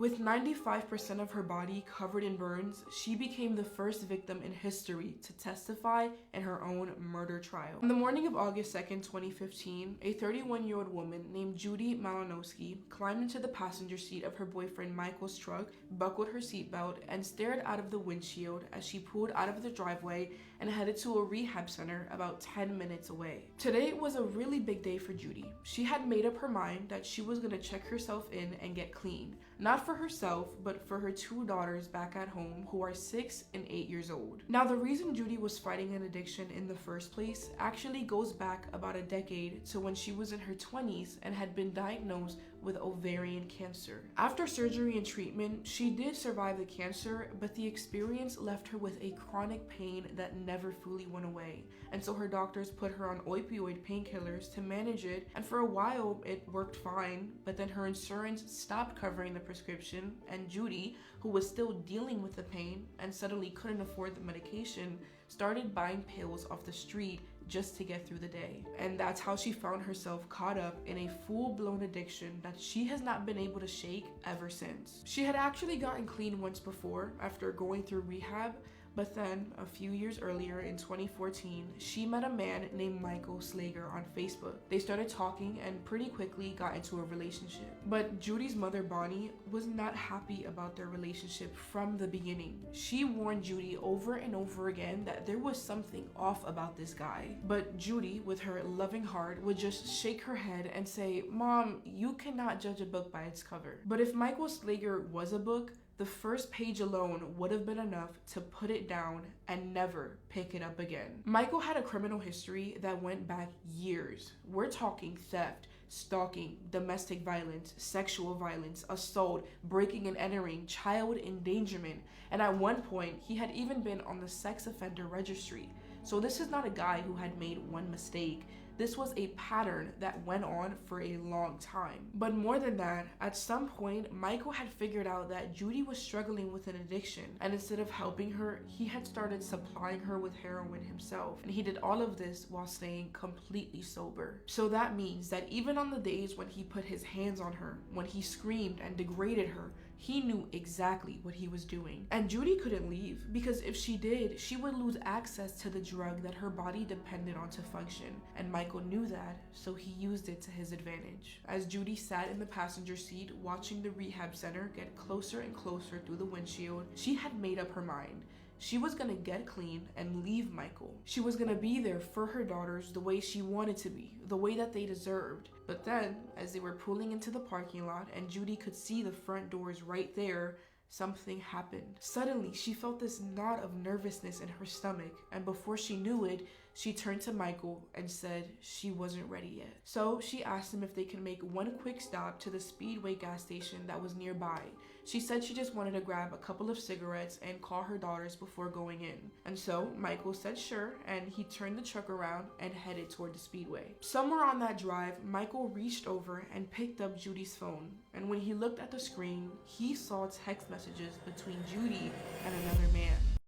With 95% of her body covered in burns, she became the first victim in history to testify in her own murder trial. On the morning of August 2nd, 2015, a 31-year-old woman named Judy Malinowski climbed into the passenger seat of her boyfriend Michael's truck, buckled her seatbelt, and stared out of the windshield as she pulled out of the driveway and headed to a rehab center about 10 minutes away. Today was a really big day for Judy. She had made up her mind that she was going to check herself in and get clean. Not for herself, but for her two daughters back at home who are 6 and 8 years old. Now, the reason Judy was fighting an addiction in the first place actually goes back about a decade to when she was in her 20s and had been diagnosed with ovarian cancer. After surgery and treatment, she did survive the cancer, but the experience left her with a chronic pain that never fully went away. And so her doctors put her on opioid painkillers to manage it, and for a while it worked fine, but then her insurance stopped covering the prescription, and Judy, who was still dealing with the pain and suddenly couldn't afford the medication, started buying pills off the street just to get through the day. And that's how she found herself caught up in a full-blown addiction that she has not been able to shake ever since. She had actually gotten clean once before after going through rehab, but then, a few years earlier in 2014, she met a man named Michael Slager on Facebook. They started talking and pretty quickly got into a relationship. But Judy's mother, Bonnie, was not happy about their relationship from the beginning. She warned Judy over and over again that there was something off about this guy. But Judy, with her loving heart, would just shake her head and say, "Mom, you cannot judge a book by its cover." But if Michael Slager was a book, the first page alone would have been enough to put it down and never pick it up again. Michael had a criminal history that went back years. We're talking theft, stalking, domestic violence, sexual violence, assault, breaking and entering, child endangerment, and at one point, he had even been on the sex offender registry. So this is not a guy who had made one mistake. This was a pattern that went on for a long time. But more than that, at some point, Michael had figured out that Judy was struggling with an addiction, and instead of helping her, he had started supplying her with heroin himself. And he did all of this while staying completely sober. So that means that even on the days when he put his hands on her, when he screamed and degraded her, he knew exactly what he was doing. And Judy couldn't leave, because if she did, she would lose access to the drug that her body depended on to function. And Michael knew that, so he used it to his advantage. As Judy sat in the passenger seat watching the rehab center get closer and closer through the windshield, she had made up her mind. She was gonna get clean and leave Michael. She was gonna be there for her daughters the way she wanted to be, the way that they deserved. But then, as they were pulling into the parking lot and Judy could see the front doors right there, something happened. Suddenly, she felt this knot of nervousness in her stomach, and before she knew it, she turned to Michael and said she wasn't ready yet. So she asked him if they could make one quick stop to the Speedway gas station that was nearby. She said she just wanted to grab a couple of cigarettes and call her daughters before going in. And so Michael said sure, and he turned the truck around and headed toward the Speedway. Somewhere on that drive, Michael reached over and picked up Judy's phone. And when he looked at the screen, he saw text messages between Judy and another man.